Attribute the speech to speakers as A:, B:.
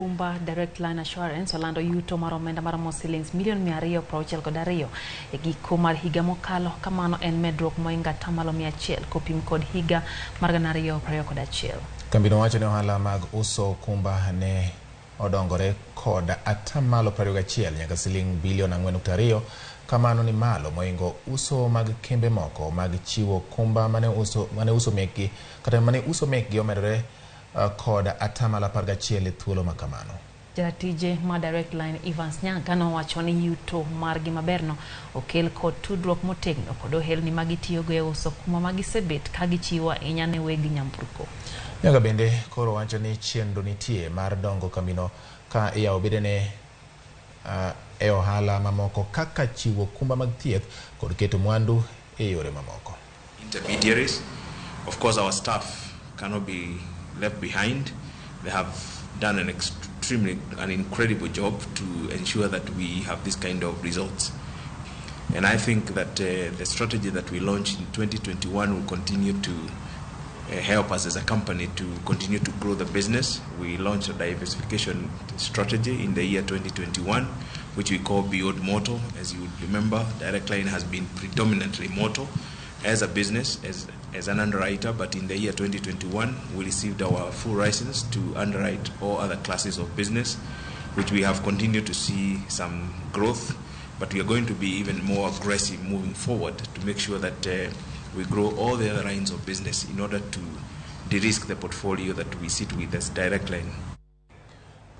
A: Kumba Directline Assurance olando yuto mar omenda maromo shillings $262 e giko mar higa mokalo. Kamano en medruok moinga tamalo 100 kopim kod higa mar 2021.
B: Kambino wacho ne ohala mag uso okumba ne odongore kod atamalo 21 nyaka shiling bilion 4.2. Kamano ni malo moingo uso mag kembe moko mag chiwo okumba mane uso mekgi omedore kod atamalo 11 e thuolo makamano.
A: Jatije ma Directline Evans Nyanka nowacho ni yuto margi maberno okel kod tudruok motegno kod ohelni magitiyogo e uso kuma magisebet ka gichiwo ahinya ne weg nyamburko.
B: Nyanka bende koro wacho ni chenro nitie mar dongo kambino ka iyawo bedene e ohala mamoko kaka chiwo okumba mag thieth kod keto mwandu e yore mamoko.
C: Intermediaries, of course, our staff cannot be left behind. They have done an incredible job to ensure that we have this kind of results. And I think that the strategy that we launched in 2021 will continue to help us as a company to continue to grow the business. We launched a diversification strategy in the year 2021, which we call Beyond Motor. As you would remember, Directline has been predominantly motor as a business, as an underwriter, but in the year 2021, we received our full license to underwrite all other classes of business, which we have continued to see some growth, but we are going to be even more aggressive moving forward to make sure that we grow all the other lines of business in order to de-risk the portfolio that we sit with as Directline.